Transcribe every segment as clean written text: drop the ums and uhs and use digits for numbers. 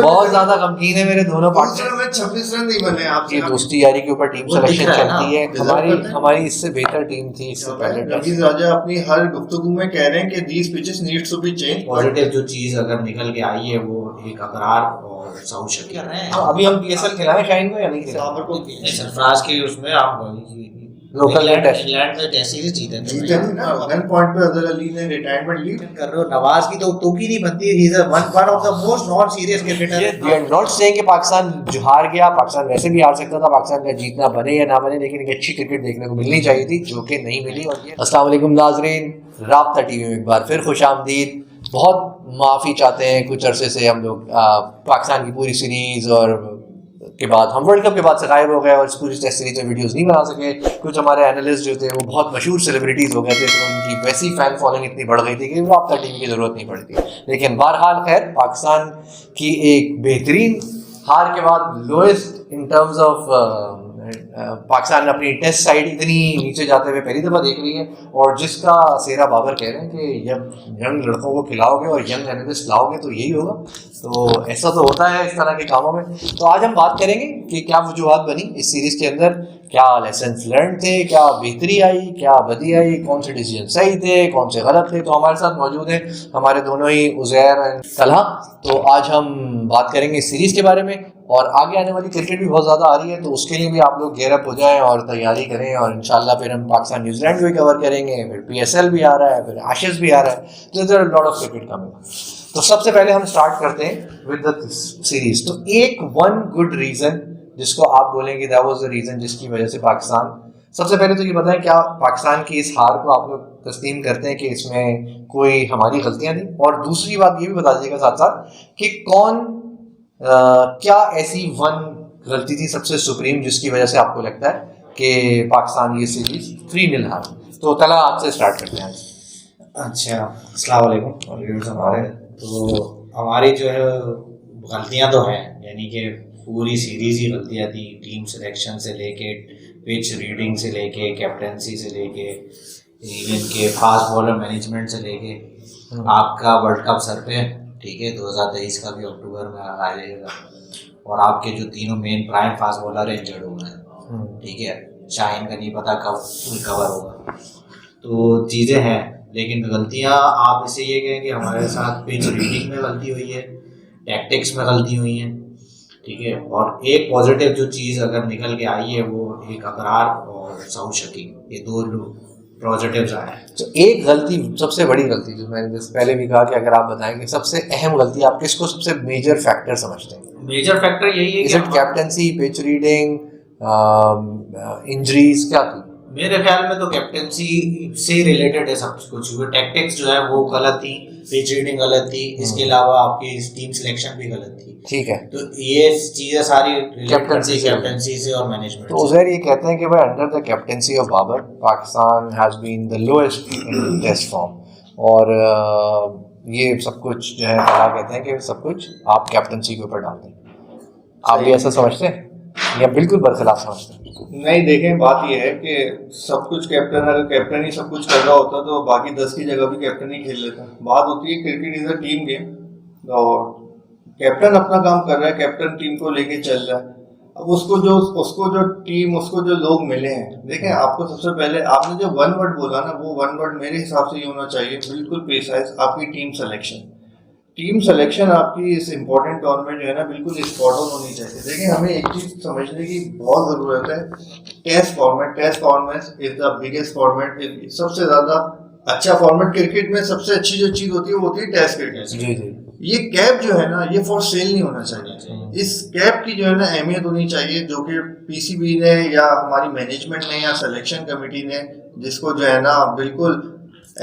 बहुत ज्यादा गमगीन है मेरे दोनों पार्टनर में 26 रन नहीं बने आपसे। ये दोस्ती यारी के ऊपर टीम सिलेक्शन चलती है, हमारी इससे बेहतर टीम थी इससे पहले। रवीज राजा अपनी हर गुफ्तगू में कह रहे हैं कि these pitches needs to be changed। Positive जो चीज अगर निकल के आई है वो एक अबरार और साउथ शकील रहे हैं। अभी हम पीएसएल खिलाएं शाइन को या नहीं खिलाएं? सरफराज के उसमें आप लोकल में टेस्ट इंग्लैंड में टेस्ट सीरीज जीते थे ना। 1 पॉइंट पे अजहर अली ने रिटायरमेंट ली कर रहे हो। नवाज की तो तुकी नहीं बनती। He is one of the most non serious cricketer. We are not saying कि पाकिस्तान जो हार गया, पाकिस्तान वैसे भी हार सकता था, पाकिस्तान का जीतना बने या ना बने, लेकिन एक अच्छी क्रिकेट देखने को मिलनी चाहिए थी जो कि नहीं मिली। और अस्सलाम वालेकुम नाजरीन, राब्ता टीवी में एक बार फिर खुशामदीद। बहुत माफ़ी चाहते हैं, कुछ अरसे से हम लोग पाकिस्तान की पूरी सीरीज़ और के बाद हम वर्ल्ड कप के बाद से गायब हो गए और इस पूरी टेस्ट सीरीज में वीडियोस नहीं बना सके। कुछ हमारे एनालिस्ट जो थे वो बहुत मशहूर सेलिब्रिटीज़ हो गए थे, तो उनकी वैसी फ़ैन फॉलोइंग इतनी बढ़ गई थी कि राब्ता टीवी की ज़रूरत नहीं पड़ती। लेकिन बहरहाल खैर, पाकिस्तान की एक बेहतरीन हार के बाद lowest in terms of Pakistan ने अपनी टेस्ट साइड इतनी नीचे जाते हुए पहली दफ़ा देख रही है। और जिसका सेरा बाबर कह रहे हैं कि जब यंग लड़कों को खिलाओगे और यंग एनालिस्ट लाओगे तो यही होगा। तो ऐसा तो होता है इस तरह के कामों में। तो आज हम बात करेंगे कि क्या वजूहात बनी इस सीरीज़ के अंदर, क्या लेसन लर्न थे, क्या बेहतरी आई, क्या बदी आई, कौन से डिसीजन सही थे, कौन से गलत थे। तो हमारे साथ मौजूद हैं हमारे दोनों ही उज़ैर एंड तलहा। तो आज हम बात करेंगे इस सीरीज़ के बारे में, और आगे आने वाली क्रिकेट भी बहुत ज़्यादा आ रही है, तो उसके लिए भी आप लोग गेयर अप हो जाएं और तैयारी करें। और इंशाल्लाह फिर हम पाकिस्तान न्यूजीलैंड भी कवर करेंगे, फिर पीएसएल भी आ रहा है, फिर एशेज़ भी आ रहा है, तो there are lot of cricket coming. तो सबसे पहले हम स्टार्ट करते हैं विद द सीरीज। तो एक वन गुड रीज़न जिसको आप बोलेंगे दैट वाज द रीज़न जिसकी वजह से पाकिस्तान, सबसे पहले तो ये बताएं क्या पाकिस्तान की इस हार को आप लोग तस्लीम करते हैं कि इसमें कोई हमारी गलतियां थी? और दूसरी बात ये भी बता दीजिएगा साथ साथ कि कौन क्या ऐसी वन गलती थी सबसे सुप्रीम जिसकी वजह से आपको लगता है कि पाकिस्तान ये सीरीज 3-0 हार? तो तला आपसे स्टार्ट करते हैं। अच्छा, अस्सलाम वालेकुम। हमारे तो हमारी जो है गलतियां तो हैं, यानी कि पूरी सीरीज ही गलतियां थी। टीम सिलेक्शन से लेके, पिच रीडिंग से लेके, कैप्टनसी से लेके, इवन के फास्ट बॉलर मैनेजमेंट से लेके, आपका वर्ल्ड कप सर पे, ठीक है, 2023 का भी अक्टूबर में आ जाएगा, और आपके जो तीनों main prime fast bowler injured हो गए, ठीक है। शाहीन का नहीं पता कब रिकवर होगा। तो चीज़ें हैं, लेकिन गलतियां आप इसे ये कहें कि हमारे साथ पिच रीडिंग में गलती हुई है, टैक्टिक्स में गलती हुई है, ठीक है। और एक पॉजिटिव जो चीज़ अगर निकल के आई है वो एक अबरार और साउथ शकील, ये दो लोग पॉजिटिव्स आए हैं। तो एक गलती, सबसे बड़ी गलती जो मैंने जैसे पहले भी कहा कि अगर आप बताएं कि सबसे अहम गलती आप किसको सबसे मेजर फैक्टर समझते हैं? मेजर फैक्टर यही है कि कैप्टनसी, पिच रीडिंग, इंजरीज, क्या थी? मेरे ख्याल में तो कैप्टनसी से रिलेटेड है सब कुछ। टैक्टिक्स जो है वो गलत थी, पिच रीडिंग गलत थी, इसके अलावा आपकी टीम सिलेक्शन भी गलत थी, ठीक है। तो ये चीजें सारी कैप्टनसी से और मैनेजमेंट। तो उज़ैर ये कहते हैं कि भाई under the captaincy of Babar Pakistan has been the lowest in test form, और ये सब कुछ जो है तला कहते हैं कि सब कुछ आप कैप्टनसी के ऊपर डालते हैं। आप भी ऐसा समझते हैं या बिल्कुल बरखिलाफ समझते हैं? नहीं, देखें, बात यह है कि सब कुछ कैप्टन, अगर कैप्टन ही सब कुछ कर रहा होता तो बाकी 10 की जगह भी कैप्टन ही खेल लेता। बात होती है cricket is a team game, और कैप्टन अपना काम कर रहा है, कैप्टन टीम को लेके चल रहा है। अब उसको जो लोग मिले हैं, देखें, आपको सबसे पहले आपने जो वन वर्ड बोला ना, वो वन वर्ड मेरे हिसाब से ये होना चाहिए, बिल्कुल प्रिसाइज, आपकी टीम सिलेक्शन। टीम सिलेक्शन आपकी इस इम्पोर्टेंट टूर्नामेंट में जो है ना बिल्कुल स्पॉट ऑन होनी चाहिए। देखिए, हमें एक चीज़ समझने की बहुत ज़रूरत है, test format is the biggest format, सबसे ज़्यादा अच्छा फॉर्मेट क्रिकेट में। सबसे अच्छी जो चीज़ होती है वो होती है टेस्ट क्रिकेट। ये कैप जो है ना, ये फॉर सेल नहीं होना चाहिए। इस कैप की जो है ना अहमियत होनी चाहिए, जो कि पीसीबी ने या हमारी मैनेजमेंट ने या सिलेक्शन कमेटी ने, जिसको जो है ना बिल्कुल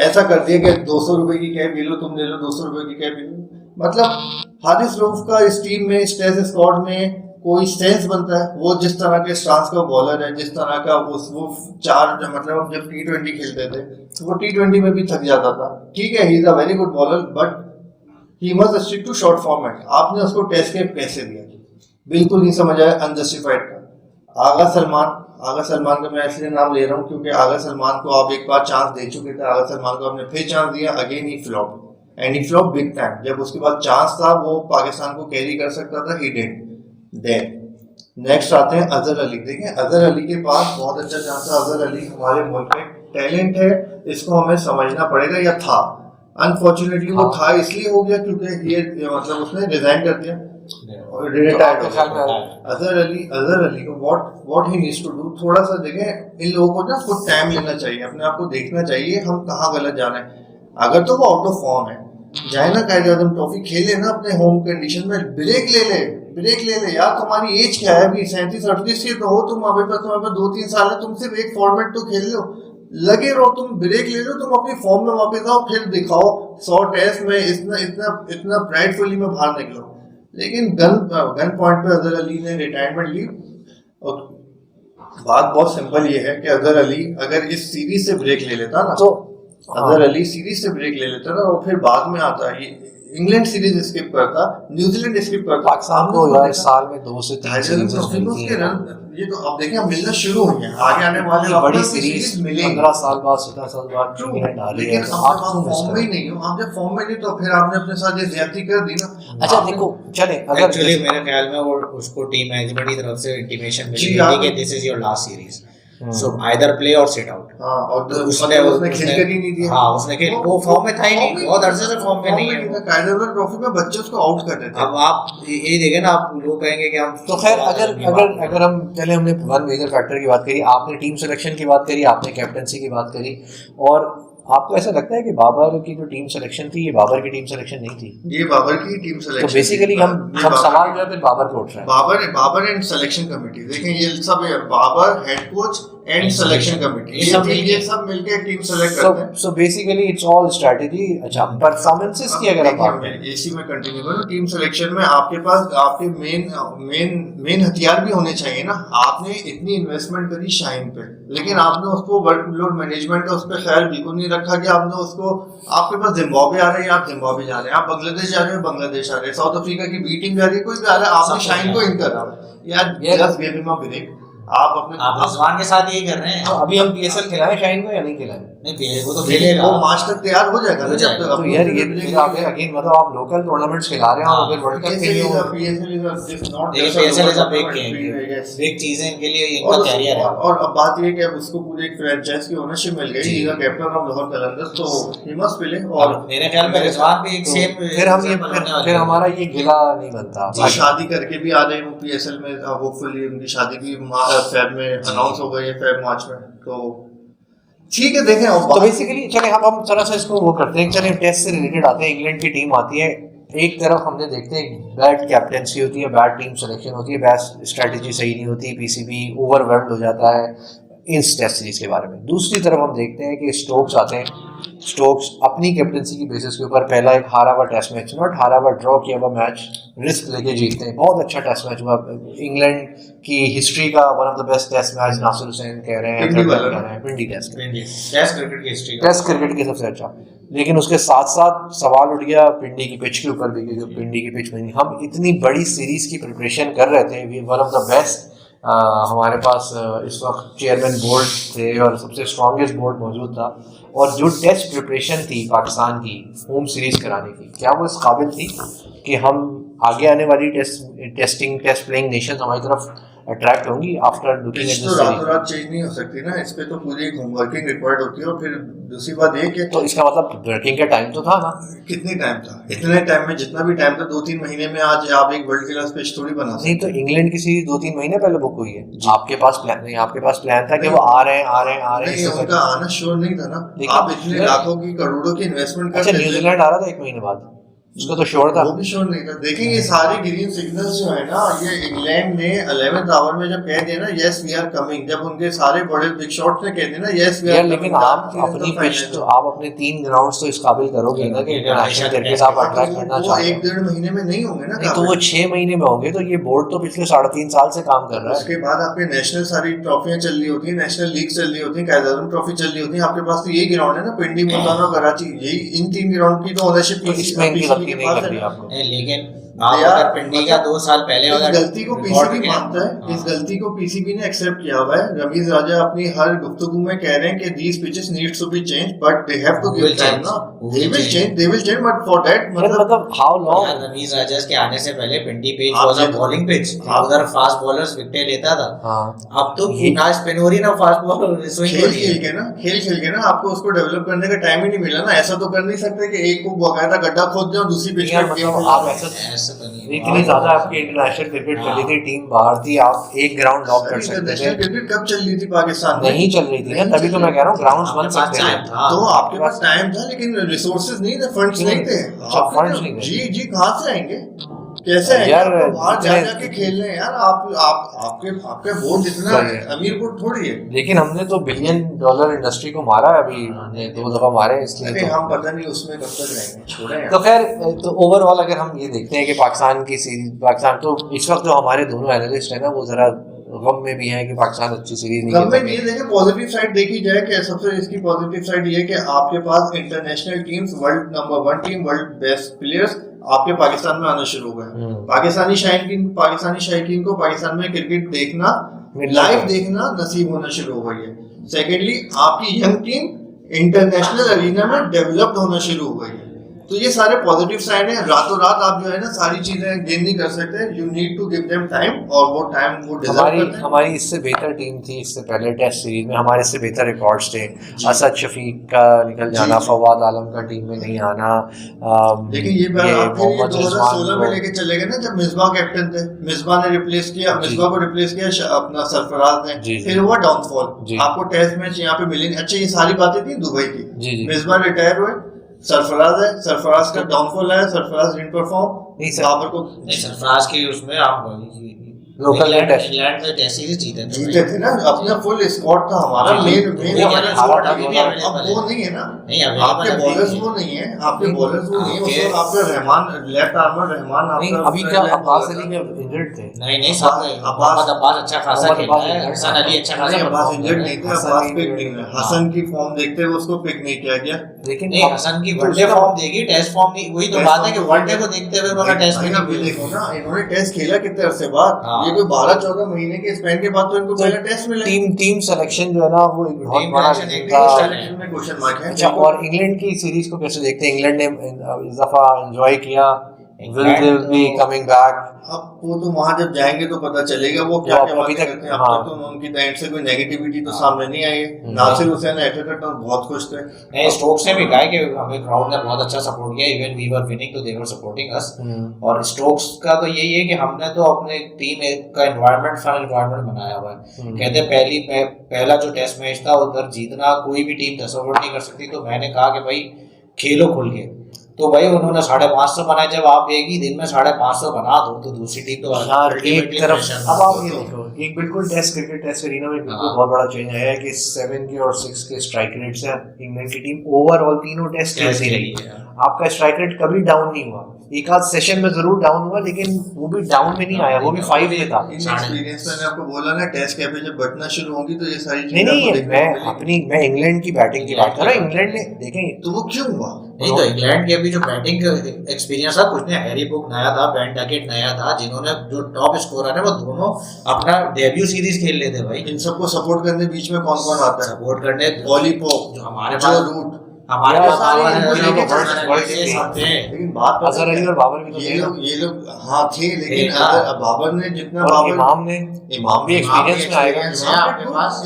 ऐसा कर दिया कि 200 रुपए की कैप ले लो, तुम ले लो 200 रुपए की कैप ले लो। मतलब हारिस रऊफ का इस टीम में, इस टेस्ट स्क्वाड में कोई सेंस बनता है? वो जिस तरह के स्टांस का बॉलर है, जिस तरह का वो मतलब हम जब T20 खेलते थे तो वो T20 में भी थक जाता था। ठीक है, he is a very good bowler, but he must stick to short format. आपने उसको टेस्ट कैप कैसे दिया? बिल्कुल नहीं समझ आया, अनजस्टिफाइड था। आगा सलमान का मैं इसलिए नाम ले रहा हूँ क्योंकि आगा सलमान को आप एक बार चांस दे चुके थे, आगा सलमान को आपने फिर चांस दिया, again he flop. And he flop big time. जब उसके बाद चांस था वो पाकिस्तान को कैरी कर सकता था, ही डिड। देन नेक्स्ट आते हैं अजहर अली। देखिए अजहर अली के पास बहुत अच्छा चांस है। अजहर अली हमारे मुल्क में टैलेंट है, इसको हमें समझना पड़ेगा, या था। अनफॉर्चुनेटली वो था इसलिए हो गया क्योंकि ये मतलब उसने रिजाइन कर दिया, रिटायर्ड हो गया। अजहर अली को what he needs to do, थोड़ा सा देखें इन लोगों को ना खुद टाइम लेना चाहिए, अपने आप को देखना चाहिए हम कहाँ गलत जा रहे हैं। अगर तो वो आउट ऑफ फॉर्म है, जाए ना कायदे आजम ट्रॉफी खेले ना अपने होम कंडीशन में, ब्रेक ले ले यार। तुम्हारी एज क्या है अभी, 37-38 की तो हो तुम, अभी पर तुम्हारे पास 2-3 साल है, तुम सिर्फ एक फॉर्मेट तो खेल लो, लगे रहो, तुम ब्रेक ले लो, तुम अपनी फॉर्म में वापस आओ, फिर दिखाओ 100 टेस्ट में इतना प्राइडफुली में बाहर निकलो। लेकिन गन पॉइंट पे अजहर अली ने रिटायरमेंट ली। और बात बहुत सिंपल ये है कि अजहर अली अगर इस सीरीज से ब्रेक ले लेता ना, तो अजहर अली सीरीज से ब्रेक ले लेता ना, और फिर बाद में आता ये इंग्लैंड सीरीज स्किप करता, न्यूजीलैंड स्किप करता, पाकिस्तान को यार साल में 2 से 3 सीरीज मिलती हैं। ये तो अब देखिए मिलना शुरू हुई है, आगे आने वाले बड़ी सीरीज मिलेंगी 15 साल बाद 17 साल बाद इंग्लैंड आ रही है। आप फॉर्म में ही नहीं हो, आप जब फॉर्म में नहीं तो फिर आपने अपने साथ ये ज्यादती कर दी ना। अच्छा देखो चले, अगर एक्चुअली मेरे ख्याल में वो उसको टीम मैनेजमेंट की तरफ से इंटीमेशन मिली थी कि this is your last series, so either play और सिट आउट। हां, और उसने खेल कर ही नहीं दिया। हां, उसने खेल, वो फॉर्म में था ही नहीं, बहुत अरसे से फॉर्म में नहीं है। कायदेवर ट्रॉफी में बच्चे उसको आउट कर देते हैं। अब आप ये देखें ना, आप लोग कहेंगे कि हम तो खैर अगर हम पहले हमने वन मेजर फैक्टर की बात करी, आपने टीम सिलेक्शन की बात करी, आपने कैप्टनसी की बात करी, और आपको ऐसा लगता है कि बाबर की जो टीम सिलेक्शन थी ये बाबर की टीम सिलेक्शन नहीं थी? ये बाबर की टीम सिलेक्शन। तो बेसिकली हम सवाल जो है फिर बाबर को उठ रहे हैं। बाबर एंड सिलेक्शन कमेटी, देखें ये सब है, Babar head coach and selection committee, ये सब मिलके टीम सेलेक्ट करते हैं। सो बेसिकली इट्स ऑल स्ट्रेटजी। अच्छा, परफॉर्मेंसेस की अगर हम बात करें, इसी में कंटिन्यू करूं, टीम सिलेक्शन में आपके पास आपके मेन हथियार भी होने चाहिए ना। आपने इतनी इन्वेस्टमेंट करी शाहीन पे, लेकिन आपने उसको वर्कलोड मैनेजमेंट का उस पर ख्याल बिल्कुल नहीं रखा कि आपने उसको, आपके पास जिम्बाब्वे आ रहे हैं, आप जिम्बाब्वे जा रहे हैं, आप बांग्लादेश जा रहे हो, बांग्लादेश आ रहे हैं, साउथ अफ्रीका की बी टीम जा रही है, कोई भी आ रहा है, आपने शाहीन को इन कर रहा यार, just give him a break. आप रिजवान के साथ यही कर रहे हैं। तो अभी हम पीएसएल खिलाएं शाहीन को या नहीं खिलाएं? नहीं, वो तो खेलेगा, वो मार्च तक तैयार हो जाएगा ना जब तक। तो यार ये अगेन मतलब आप लोकल टूर्नामेंट्स खिला रहे हैं और फिर वर्ल्ड कप के लिए PSL is a big game, big चीज है इनके लिए, इनका कैरियर है। और अब बात ये है कि अब उसको पूरे एक फ्रेंचाइज की ओनरशिप मिल गई, is the captain of Lahore Qalandars, तो ही मस्ट प्ले। और मेरे ख्याल में रिजवान भी एक सेम, फिर हमारा ये गिला नहीं बनता। शादी करके भी आ रहे हैं पीएसएल में, होपफुली उनकी शादी भी फेब में अनाउंस हो गई है, फेब मार्च में, तो ठीक है देखें। तो बेसिकली चले हम थोड़ा सा इसको वो करते हैं, चले टेस्ट से रिलेटेड आते हैं। इंग्लैंड की टीम आती है, एक तरफ हमने देखते हैं बैड कैप्टेंसी होती है, बैड टीम सिलेक्शन होती है, बैड स्ट्रेटजी सही नहीं होती, पीसीबी ओवरवेल्म्ड हो जाता है इस टेस्ट सीरीज के बारे में। दूसरी तरफ हम देखते हैं कि स्टोक्स आते हैं, स्टोक्स अपनी कैप्टेंसी की बेसिस के ऊपर पहला एक हारा हुआ टेस्ट मैच, नॉट हारा हुआ, ड्रॉ किया हुआ मैच रिस्क लेके जीतते हैं। बहुत अच्छा टेस्ट मैच हुआ, इंग्लैंड की हिस्ट्री का one of the best test match Nasser Hussain कह रहे हैं, पिंडी टेस्ट क्रिकेट की हिस्ट्री, टेस्ट क्रिकेट की सबसे अच्छा। लेकिन उसके साथ साथ सवाल उठ गया पिंडी की पिच के ऊपर भी, जो पिंडी की पिच में नहीं, हम इतनी बड़ी सीरीज की प्रिपरेशन कर रहे थे, वन ऑफ द बेस्ट हमारे पास इस वक्त चेयरमैन बोर्ड थे और सबसे स्ट्रॉन्गेस्ट बोर्ड मौजूद था, और जो टेस्ट प्रिपरेशन थी पाकिस्तान की होम सीरीज कराने की, क्या वो इस काबिल थी कि हम आगे आने वाली टेस्ट प्लेइंग नेशन हमारी तरफ अट्रैक्ट होंगी after looking at this series? रातों रात चेंज नहीं हो सकती ना, इस पे तो पूरी होमवर्किंग रिक्वायर्ड होती है। और फिर दूसरी बात ये कि तो इसका मतलब वर्किंग का टाइम तो था ना, कितने टाइम था, इतने टाइम में जितना भी टाइम था 2-3 महीने में आज आप एक वर्ल्ड क्लास पिच थोड़ी बना सकते। नहीं, तो इंग्लैंड की सीरीज 2-3 महीने पहले बुक हुई है, आपके पास प्लान नहीं, आपके पास प्लान था कि वो आ रहे हैं। उनका आना श्योर नहीं था ना, आप इतने लाखों की करोड़ों की इन्वेस्टमेंट करते। अच्छा, न्यूजीलैंड आ रहा था 1 महीने बाद, उसका तो श्योर था, वो भी श्योर नहीं था। देखिए ये सारे ग्रीन सिग्नल्स जो है ना, ये इंग्लैंड ने 11th आवर में जब कह दिया ना यस वी आर कमिंग, जब उनके सारे बड़े बिग शॉट्स ने कह दिया ना यस वी आर, लेकिन आप अपनी पिच तो आप अपने 3 ग्राउंड्स तो इस काबिल करोगे ना कि इंटरनेशनल क्रिकेट आप अट्रैक्ट करना चाहते हैं। 1-1.5 महीने में नहीं होंगे ना, तो वो 6 महीने में होंगे। तो ये बोर्ड तो पिछले 3.5 साल से काम कर रहा है। उसके बाद आपके नेशनल सारी ट्रॉफियां चल रही होती है, नेशनल लीग चल रही होती है, कायद आज़म ट्रॉफी चल रही होती है, आपके पास तो यही ग्राउंड है ना, पिंडी, मुल्तान और कराची, यही इन 3 ग्राउंड की तो ओनरशिप इसमें इनकी गलती नहीं लग रही आपको। लेकिन आप अगर पिंडी का 2 साल पहले इस गलती को पीसीबी मानता है, इस गलती को पीसीबी ने एक्सेप्ट किया हुआ है। रमीज राजा अपनी हर गुफ्तगू में कह रहे हैं कि these pitches needs to be changed but they have to give time ना, they will change but for that मतलब how long? रमीज राजा के आने से पहले Pindi pitch was a bowling pitch, उधर फास्ट बॉलर्स विकेट लेता था। अब तो ना स्पिन हो रही ना फास्ट बॉलर स्विंग हो रही है। खेल के ना आपको उसको डेवलप करने का टाइम ही नहीं मिला ना। ऐसा तो कर नहीं सकते कि एक को बकायदा गड्ढा खोद दे और दूसरी पिच में मतलब आप ऐसा तो नहीं, इतनी ज्यादा आपकी इंटरनेशनल क्रिकेट चली थी, टीम बाहर थी, आप एक ग्राउंड लॉक कर सकते थे। इंटरनेशनल क्रिकेट कब चल रही थी पाकिस्तान में? नहीं चल रही थी ना, तभी तो मैं कह रहा हूँ ग्राउंड्स बन सकते थे। तो आपके पास टाइम था लेकिन रिसोर्सेज नहीं थे, फंड्स नहीं थे। फंड्स नहीं थे। जी कहाँ से आएंगे, कैसे आएंगे? यार बाहर जा जाके खेल रहे हैं यार। आपके बोर्ड इतना अमीर बोर्ड थोड़ी है। लेकिन हमने तो $1 बिलियन इंडस्ट्री को मारा है अभी, हमने 2 दफा मारे, इसलिए हम पता नहीं उसमें कब तक रहेंगे, छोड़े। तो खैर, तो ओवरऑल अगर हम ये देखते हैं कि पाकिस्तान तो इस वक्त जो हमारे दोनों एनालिस्ट हैं ना, वो जरा गम में भी हैं कि पाकिस्तान अच्छी सीरीज नहीं खेल सकती। ये देखें, पॉजिटिव साइड देखी जाए कि सबसे इसकी पॉजिटिव साइड ये है कि आपके पास international teams, world number 1 team, world best players आपके पाकिस्तान में आना शुरू हो गए। पाकिस्तानी शायकीन को पाकिस्तान में क्रिकेट देखना, लाइव देखना नसीब होना शुरू हो गई है। सेकेंडली, आपकी यंग टीम इंटरनेशनल अरीना में डेवलप्ड होना शुरू हो गई है। तो ये सारे पॉजिटिव साइड है। रातों रात आप जो है ना सारी चीजें गेन नहीं कर सकते। You need to give them time, और वो टाइम वो डिजर्व करते हैं। हमारी इससे बेहतर टीम थी इससे पहले टेस्ट सीरीज में, हमारे इससे बेहतर रिकॉर्ड्स थे। असद शफीक का निकल जाना, फवाद आलम का टीम में नहीं आना, लेकिन ये बात 2016 में लेके चले गए ना, जब मिसबाह कैप्टन थे। मिसबाह को रिप्लेस किया अपना सरफराज ने, फिर हुआ डाउनफॉल। आपको टेस्ट मैच यहाँ पे मिले। अच्छा, ये सारी बातें थी दुबई की। मिसबाह रिटायर हुए, सरफराज का डाउनफॉल है, सरफराज डिडंट परफॉर्म। सरफराज के उसमें आप लोकल इंग्लैंड में टेस्ट सीरीज जीते थे ना, अपना फुल स्क्वाड था हमारा। मेन हमारा स्क्वाड अब वो नहीं है ना, आपके बॉलर्स वो नहीं है, आपके बॉलर्स वो नहीं है। आपका रहमान लेफ्ट आर्मर रहमान आपका अभी क्या अब्बास अली के इंजर्ड थे? नहीं अब्बास अच्छा खासा खेला है, हसन अली अच्छा खासा। अब्बास इंजर्ड नहीं थे, अब्बास पिक नहीं है। हसन की फॉर्म देखते हुए उसको पिक नहीं किया गया। लेकिन नहीं, हसन की वनडे फॉर्म देगी, टेस्ट फॉर्म नहीं। वही तो बात है कि वनडे को देखते हुए उन्होंने टेस्ट में भी देखो ना, इन्होंने टेस्ट खेला कितने अरसे बाद। ये कोई 12-14 महीने के स्पैन के बाद तो इनको पहला टेस्ट मिला। टीम सिलेक्शन जो है ना, वो एक बहुत बड़ा क्वेश्चन मार्क है। अच्छा, और इंग्लैंड की सीरीज को कैसे देखते हैं? इंग्लैंड ने इस दफा एंजॉय किया, will they be coming back? अब वो तो वहां जब जाएंगे तो पता चलेगा वो क्या क्या बातें करते हैं। अब तक तो उनकी साइड से कोई नेगेटिविटी तो सामने नहीं आई है। नासिर हुसैन एटेट तो बहुत खुश थे। नहीं, स्टोक्स ने भी कहा कि हमें क्राउड ने बहुत अच्छा सपोर्ट किया, इवन वी वर विनिंग तो दे वर सपोर्टिंग अस। और स्टोक्स का तो यही है कि हमने तो अपने टीम का एनवायरनमेंट फन एनवायरनमेंट बनाया हुआ है। कहते पहला जो टेस्ट मैच था उधर जीतना कोई भी टीम तसव्वुर नहीं कर सकती। तो मैंने कहा कि भाई खेलो खुल के। तो भाई उन्होंने 550 बनाए। जब आप एक ही दिन में 550 बना दो तो दूसरी टीम तो एक तरफ। अब आप ये देखो, एक बिल्कुल टेस्ट एरिना में बिल्कुल बहुत बड़ा चेंज आया है कि 7 के और 6 के स्ट्राइक रेट से इंग्लैंड की टीम ओवरऑल तीनों टेस्ट खेलती रही। आपका स्ट्राइक रेट कभी डाउन नहीं हुआ। एक आध सेशन में जरूर डाउन हुआ, लेकिन वो भी डाउन में नहीं आया, वो भी 5 पे था। एक्सपीरियंस मैंने आपको बोला ना, टेस्ट कैप जब बटना शुरू होंगी तो ये सारी चीजें नहीं, मैं इंग्लैंड की बैटिंग की बात कर रहा हूं। इंग्लैंड ने देखें तो वो क्यों हुआ? नहीं, तो इंग्लैंड के अभी जो बैटिंग एक्सपीरियंस था, कुछ नहीं, हैरी बुक नया था, बेन डकेट नया था, जिन्होंने जो टॉप स्कोरर है वो दोनों अपना डेब्यू सीरीज खेल लेते भाई। इन सबको सपोर्ट करने बीच में कौन कौन आता है? सपोर्ट करने ऑली पोप, जो हमारे पास रूट, हमारे पास लेकिन बात अजहर अली और बाबर भी तो ये लोग हाँ थे, लेकिन बाबर ने जितना इमाम भी एक्सपीरियंस में आएगा।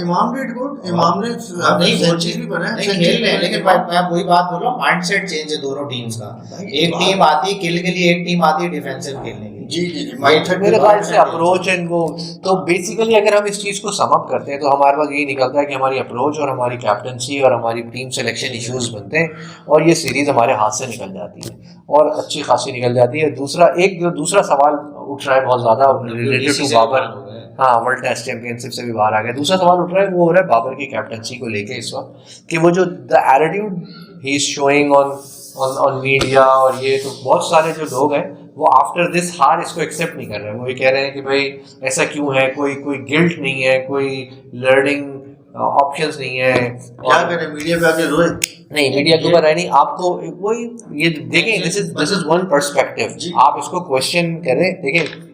इमाम डिड गुड, इमाम ने सेंचुरी भी बनाया, खेल रहे हैं। लेकिन मैं वही बात बोल रहा हूँ, माइंडसेट चेंज है दोनों टीम्स का। एक टीम आती है किल के लिए, एक टीम आती है डिफेंसिव खेलने के लिए। जी मेरे ख्याल से अप्रोच एंड वो तो बेसिकली अगर हम इस चीज़ को सम अप करते हैं तो हमारे पास यही निकलता है कि हमारी अप्रोच और हमारी कैप्टनसी और हमारी टीम सिलेक्शन इश्यूज बनते हैं और ये सीरीज़ हमारे हाथ से निकल जाती है और अच्छी खासी निकल जाती है। दूसरा सवाल उठ रहा है बहुत ज़्यादा रिलेटेड टू बाबर। हाँ, वर्ल्ड टेस्ट चैंपियनशिप से भी बाहर आ गया। दूसरा सवाल उठ रहा है, वो हो रहा है बाबर की कैप्टनसी को लेके इस वक्त, कि वो जो the attitude he is showing on media, और ये तो बहुत सारे जो लोग हैं वो आफ्टर दिस हार इसको एक्सेप्ट नहीं कर रहे हैं। वो ये कह रहे हैं कि भाई ऐसा क्यों है, कोई गिल्ट नहीं है, कोई लर्निंग ऑप्शंस नहीं है। क्या करें, मीडिया पे आके रोए? नहीं, मीडिया के ऊपर है नहीं, आपको वही ये देखें, दिस इज वन पर्सपेक्टिव। आप इसको क्वेश्चन करें, देखें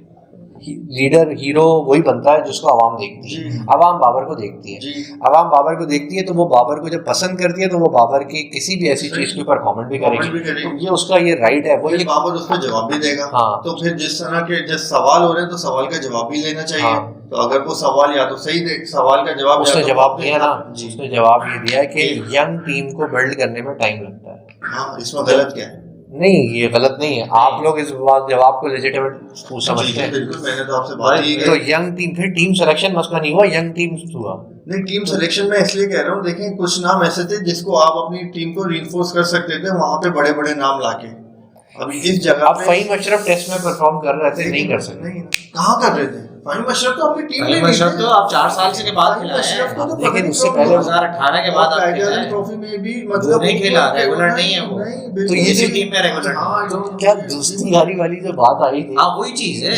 लीडर हीरो वही बनता है जिसको आवाम देखती है। आवाम बाबर को देखती है, आवाम बाबर को देखती है, तो वो बाबर को जब पसंद करती है तो वो बाबर की किसी भी ऐसी चीज के ऊपर कमेंट भी करेगी, तो ये उसका ये राइट है। वो ये बाबर उस पर जवाब भी देगा। हाँ। तो फिर जिस तरह के जिस सवाल हो रहे हैं तो सवाल का जवाब भी लेना चाहिए। हाँ। तो अगर वो सवाल या तो सही दे, सवाल का जवाब उसने या तो जवाब दिया ना, उसने जवाब ये दिया है कि यंग टीम को बिल्ड करने में टाइम लगता है। हाँ, इसमें गलत क्या है? नहीं, ये गलत नहीं है। आप लोग इस बात जवाब को लेजिटिमेट समझते हैं। बिल्कुल, मैंने तो आपसे बात ही तो यंग टीम, फिर टीम सिलेक्शन मसला नहीं हुआ, यंग टीम हुआ। नहीं, टीम सिलेक्शन में इसलिए कह रहा हूँ, देखें कुछ नाम ऐसे थे जिसको आप अपनी टीम को रीइंफोर्स कर सकते थे वहां पे बड़े बड़े नाम लाके। अब इस जगह अब फ़हीम अशरफ टेस्ट में परफॉर्म कर रहे थे, नहीं कर सकते। नहीं, कहाँ कर रहे थे? फ़हीम अशरफ तो अपनी टीम में नहीं थे। तो आप 4 साल से के बाद खिलाए हैं, लेकिन उससे पहले 2018 के बाद आप टाइगर ट्रॉफी में भी मतलब नहीं खेला, रेगुलर नहीं है वो। तो ये इसी टीम में रेगुलर तो क्या दोस्ती यारी वाली जो बात आई थी, हाँ वही चीज है।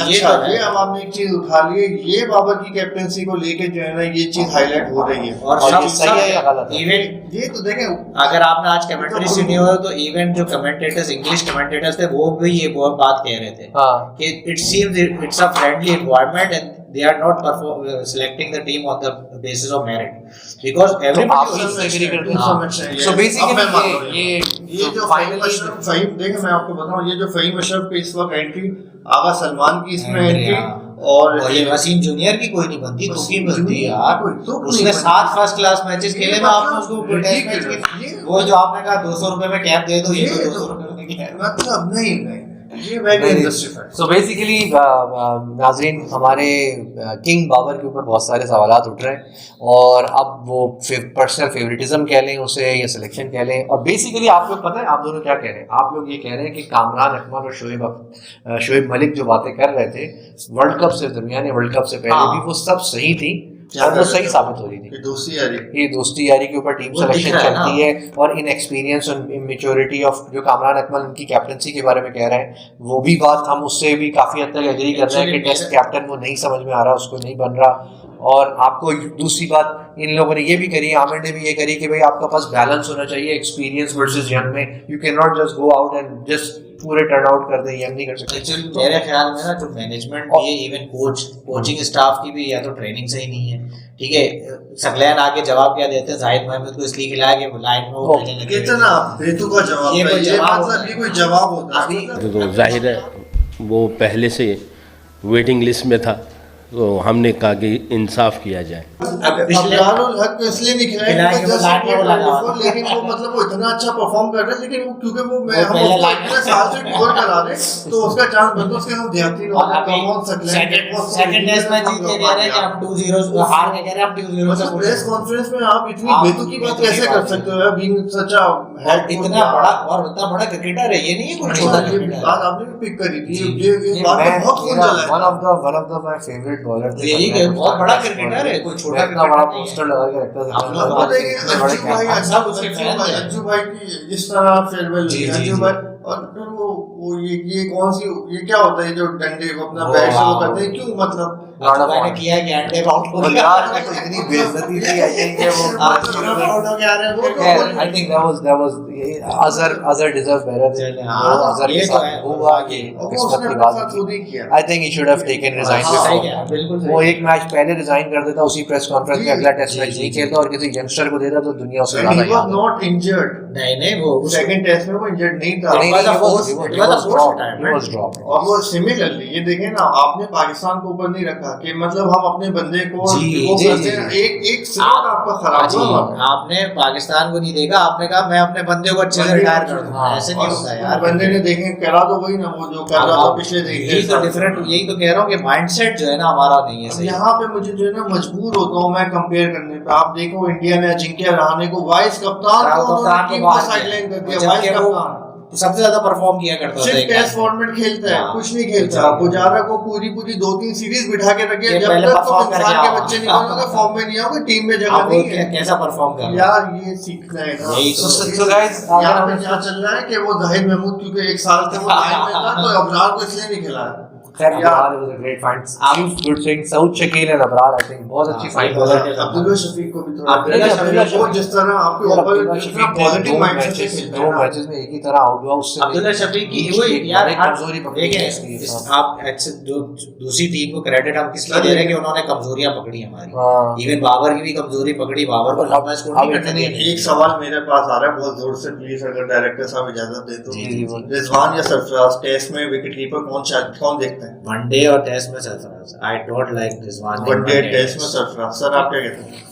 अच्छा, ये अब आपने एक चीज उठा ली है, ये बाबर की कैप्टनसी को लेके जो है ना ये चीज हाईलाइट हो रही है। और ये सही है या गलत है? इवेंट, ये तो देखें, अगर आपने आज कमेंट्री सुनी हो तो इवेंट जो कमेंटेटर्स, इंग्लिश कमेंटेटर्स थे, वो भी ये बात कह रहे थे कि it seems it's a friendly environment and they are not selecting the team on the basis of merit because everybody is agree करते हैं। हाँ। So basically ये जो फ़हीम, देखें मैं आपको बताऊं, ये जो फ़हीम अशरफ की इस वक्त एंट्री, आगा सलमान की इसमें एंट्री, और ये वसीम जूनियर की कोई नहीं बनती, तो की बनती है यार। तो उसने 7 फर्स्ट क्लास मैचेस खेले तो आपने उसको टेस्ट मैच के वो जो आपने कहा 200 रुपए में कैप दे दो, ये तो 200 रुपए में कैप, मतलब नहीं ये वेरी इंटरेस्टिंग। सो बेसिकली नाजरीन, हमारे किंग बाबर के ऊपर बहुत सारे सवालात उठ रहे हैं, और अब वो पर्सनल फेवरेटिज्म कह लें उसे या सिलेक्शन कह लें। और बेसिकली आप लोग पता है आप दोनों क्या कह रहे हैं? आप लोग ये कह रहे हैं कि कामरान अकमल और शोएब मलिक जो बातें कर रहे थे वर्ल्ड कप से दरमियान, वर्ल्ड कप से पहले भी, वो सब सही थी और वो सही साबित हो रही थी। ये दोस्ती यारी के ऊपर टीम सिलेक्शन चलती है, और इनएक्सपीरियंस और इमेच्योरिटी ऑफ जो कामरान अकमल उनकी कैप्टनसी के बारे में कह रहे हैं, वो भी बात हम उससे भी काफ़ी हद तक एग्री कर रहे हैं कि टेस्ट कैप्टन वो नहीं समझ में आ रहा, उसको नहीं बन रहा। और आपको दूसरी बात इन लोगों ने ये भी करी, आमिर ने भी ये करी कि भाई आपका पास बैलेंस होना चाहिए एक्सपीरियंस वर्सेस यंग में। You can not just go out and just पूरे टर्न आउट कर दे, यंग नहीं कर सकते। एक्चुअली मेरे ख्याल में ना जो मैनेजमेंट भी है, इवन कोचिंग स्टाफ की भी या तो ट्रेनिंग सही नहीं है। ठीक है, सकलैन आके जवाब क्या देते हैं, जाहिद महमूद को इसलिए खिलाया कि वो लाइन में वो खेलने लगे। कितना बेतुका जवाब, ये मतलब ये कोई जवाब होता है? तो जाहिर है वो पहले से वेटिंग लिस्ट में था, तो हमने कहा कि इंसाफ किया जाए। अब्रारुल हक को इसलिए नहीं खिलाया लेकिन वो मतलब वो इतना अच्छा परफॉर्म कर रहे हैं, लेकिन वो क्योंकि वो हम इतने साल से गोल करा रहे तो उसका चांस बनता, उसके हम देहाती सेकंड टेस्ट मैच जीत के कह रहे हैं कि हम 2-0 हार के कह रहे हैं हम 2-0 से। प्रेस कॉन्फ्रेंस में आप इतनी बेतुकी बात कैसे कर सकते हो? बीइंग सच अ हेड, इतना बड़ा और इतना बड़ा क्रिकेटर है, ये नहीं है कोई छोटा क्रिकेटर। बात आपने भी पिक करी थी, ये बात बहुत खून जला है। One of the my favourite bowler, यही कि बहुत बड़ा क्रिकेटर है, कोई छोटा इतना बड़ा पोस्टर लगा के रखता था। अज्जू भाई की इस तरह फेयरवेल, अज्जू भाई, और फिर वो ये कौन सी, ये क्या होता है जो डंडे को अपना बैट से वो करते हैं, क्यों मतलब मैंने किया कि अंडे आउट हो गया, इतनी बेइज्जती थी। आई थिंक वो आउट हो गया रे वो। I think that was Azhar deserve better. Azhar के साथ हुआ कि किस्मत की बात थी। I think he should have taken resign before. वो एक मैच पहले रिजाइन कर देता, उसी प्रेस कॉन्फ्रेंस में अगला टेस्ट मैच नहीं खेलता और किसी यंगस्टर को देता तो दुनिया उससे ज्यादा ही वाज नॉट इंजर्ड। नहीं वो सेकंड टेस्ट में वो इंजर्ड नहीं था, और वो सिमिलरली ये देखें ना, आपने पाकिस्तान को ऊपर नहीं रखा कि मतलब हम अपने बंदे को एक सिर्फ आपका खराब हुआ, आपने पाकिस्तान को नहीं देखा, आपने कहा मैं अपने बंदे को अच्छे से रिटायर कर दूंगा। ऐसे नहीं होता यार, बंदे ने देखे करा तो वही ना, वो जो कर रहा था पिछले यही तो डिफरेंट, यही तो कह रहा हूँ कि माइंडसेट जो है ना हमारा नहीं है सही। यहाँ पे मुझे जो है ना मजबूर होता हूँ मैं कंपेयर करने पे। आप देखो इंडिया ने अजिंक्य रहाणे को वाइस कप्तान को साइडलाइन कर दिया, वाइस कप्तान सबसे ज्यादा परफॉर्म किया करता है, सिर्फ टेस्ट फॉर्मेट खेलता है, कुछ नहीं खेलता। पुजारा को पूरी 2-3 सीरीज बिठा के रखे, जब तक तो इंसान के बच्चे नहीं बनोगे, फॉर्म में नहीं आओगे, टीम में जगह नहीं है, कैसा परफॉर्म कर यार, ये सीखना है ना। तो गाइस यहाँ पे क्या चल रहा है कि वो जाहिद महमूद क्योंकि 1 साल से वो लाइन में था तो अबरार को इसलिए नहीं खिलाया। खैर Abrar was a great find, good thing. Saud Shakeel and Abrar I think बहुत अच्छी फाइट हुई। अब्दुल्ला शफीक को भी थोड़ा अब्दुल्ला शफीक वो जिस तरह आपके ऊपर पॉजिटिव माइंडसेट से खेलते हैं, 2 मैचेस में एक ही तरह आउट हुआ उससे। अब्दुल्ला शफीक की वो यार कमजोरी पकड़ी है देखिए, आप जो दूसरी टीम को क्रेडिट हम किस लिए दे रहे हैं कि उन्होंने कमजोरियां पकड़ी हमारी। इवन बाबर की भी कमजोरी पकड़ी, बाबर को लंबा स्कोर नहीं करने दिया। एक सवाल मेरे पास आ रहा है बहुत जोर से, प्लीज अगर डायरेक्टर साहब इजाजत दे तो, रिजवान या सरफराज टेस्ट में विकेट कीपर कौन देखते हैं? वनडे और टेस्ट में Sarfaraz. I don't like Rizwan. One day test में सरफराज। सर आप क्या कहते हैं?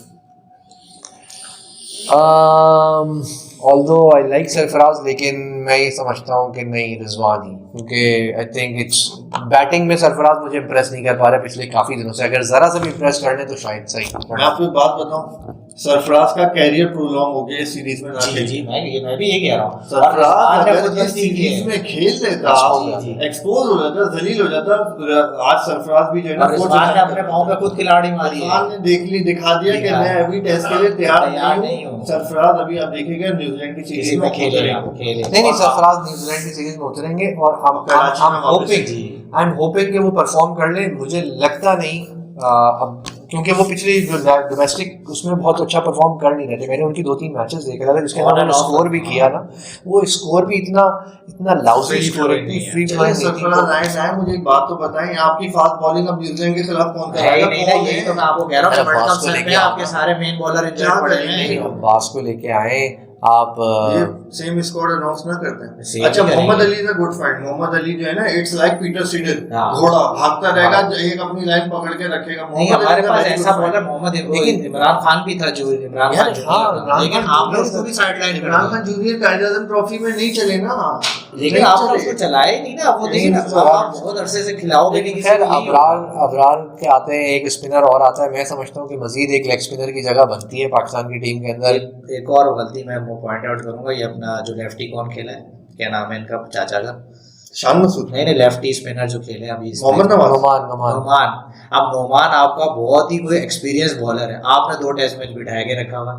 ऑल्दो आई लाइक सरफराज, लेकिन मैं ये समझता हूँ कि नहीं रिजवान ही, क्योंकि आई थिंक इट्स बैटिंग में सरफराज मुझे इम्प्रेस नहीं कर पा रहे पिछले काफी दिनों से। अगर जरा से भी इम्प्रेस करने तो शायद सही। मैं आपको एक बात बताऊं, सरफराज का कैरियर प्रोलॉन्ग हो गया इस सीरीज में। जी मैं भी ये कह रहा हूँ, सरफराज अगर इस सीरीज में खेल लेता, एक्सपोज हो जाता, जलील हो जाता। आज सरफराज भी जो है ना ने अपने पांव पे खुद खिलाड़ी मारी है। ने दिखा दिया कि मैं अभी टेस्ट के लिए तैयार नहीं हूँ। सरफराज अभी आप देखिएगा न्यूजीलैंड की सीरीज में खेलेगा। नहीं सरफराज न्यूजीलैंड की सीरीज में उतरेंगे और I'm hoping कि वो परफॉर्म कर ले। मुझे लगता नहीं अब, क्योंकि वो पिछली जो डोमेस्टिक उसमें बहुत अच्छा परफॉर्म कर नहीं रहे थे। मैंने उनकी 2-3 मैचेस देखे थे जिसके अंदर उन्होंने स्कोर भी किया ना, वो स्कोर भी इतना लाउजी स्कोर, इतनी फ्री फ्लाइंग सरफराज आए। मुझे एक बात तो बताएं, आपकी फास्ट बॉलिंग अब न्यूजीलैंड के खिलाफ कौन करेगा? यही तो मैं आपको कह रहा हूं, वर्ल्ड कप से आपके सारे मेन बॉलर इंजर्ड पड़े हैं। अब्बास को लेके आए आप, ये सेम स्क्वाड अनाउंस ना करते हैं। अच्छा Mohammad Ali is a good find. Mohammad Ali जो है ना, इट्स लाइक पीटर सीडल, घोड़ा भागता रहेगा, एक अपनी लाइन पकड़ के रखेगा। नहीं हमारे पास ऐसा बॉलर मोहम्मद, लेकिन इमरान खान भी था जो इमरान खान, लेकिन आप लोग उसको भी साइडलाइन कर, इमरान खान जूनियर कायदे आज़म ट्रॉफी में नहीं चले ना, लेकिन आप लोग उसको चलाए नहीं ना। वो देखिए आप बहुत अरसे से खिलाओगे नहीं। खैर अबरार के आते हैं, एक स्पिनर और आता है। मैं समझता हूँ कि मजीद एक लेग स्पिनर की जगह बनती है पाकिस्तान की टीम के अंदर। एक और गलती मैं पॉइंट आउट करूंगा, ये अपना जो लेफ्टी कौन खेला है, क्या नाम है इनका चाचा का? शान मसूद। नहीं लेफ्टी स्पिनर जो खेले अभी, मोहम्मद नोमान। अब नोमान आपका बहुत ही कोई एक्सपीरियंस बॉलर है, आपने 2 टेस्ट मैच बिठा के रखा हुआ।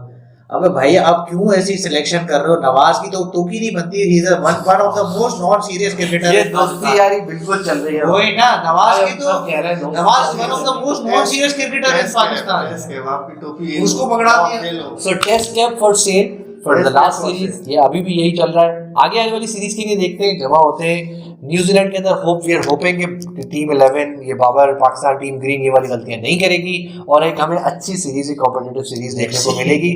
अबे भाई आप क्यों ऐसी सिलेक्शन कर रहे हो? नवाज की तो की नहीं बनती। He is one of the most non serious cricketer. ये दोस्ती यारी बिल्कुल चल रही है। वही ना, नवाज की तो Nawaz one of the most non serious cricketer in Pakistan. आपकी टोपी उसको पकड़ा दिया। So test cap for sale for the last series, ये अभी भी यही चल रहा है। आगे आने वाली सीरीज के लिए देखते हैं, जमा होते हैं न्यूजीलैंड के अंदर। वी आर होपिंग कि टीम 11 ये बाबर पाकिस्तान टीम ग्रीन ये वाली गलतियां नहीं करेगी और एक हमें अच्छी सीरीज, कॉम्पिटिटिव सीरीज देखने को मिलेगी।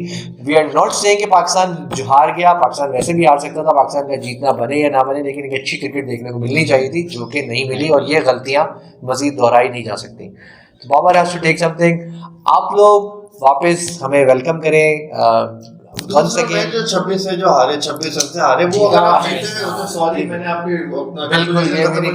वी आर नॉट सेइंग कि पाकिस्तान हार गया, पाकिस्तान वैसे भी हार सकता था, पाकिस्तान का जीतना बने या ना बने, लेकिन एक अच्छी क्रिकेट देखने को मिलनी चाहिए थी, जो कि नहीं मिली और ये गलतियां मजीद दोहराई नहीं जा सकती। तो Babar has to take something. आप लोग वापस हमें वेलकम करें। जो 26 से जो हारे, 26 रन से हारे, वो अगर आप कहते हैं तो सॉरी, मैंने आपकी बिल्कुल ये मेरी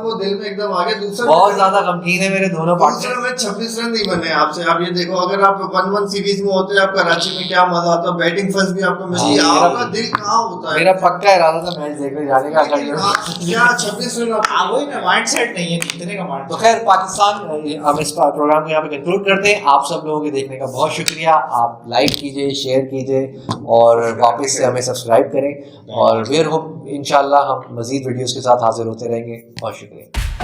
वो दिल में एकदम आ गया। दूसरा बहुत ज्यादा गमगीन है मेरे दोनों पार्टनर में 26 रन नहीं बने आपसे। आप ये देखो, अगर आप 1-1 सीरीज में होते आप कराची में, क्या मजा आता, बैटिंग फर्स्ट भी आपको मिलती। आपका दिल कहाँ होता है? मेरा पक्का इरादा था मैच देखने जाने का। क्या 26 रन वही ना, माइंडसेट नहीं है जीतने का माइंड। तो खैर पाकिस्तान, हम इस प्रोग्राम को यहाँ पे कंक्लूड करते हैं। आप सब लोगों के देखने का बहुत शुक्रिया। आप लाइक कीजिए, शेयर कीजिए और वापस से हमें सब्सक्राइब करें और फिर हम इंशाल्लाह हम मजीद वीडियोस के साथ हाजिर होते रहेंगे। बहुत शुक्रिया।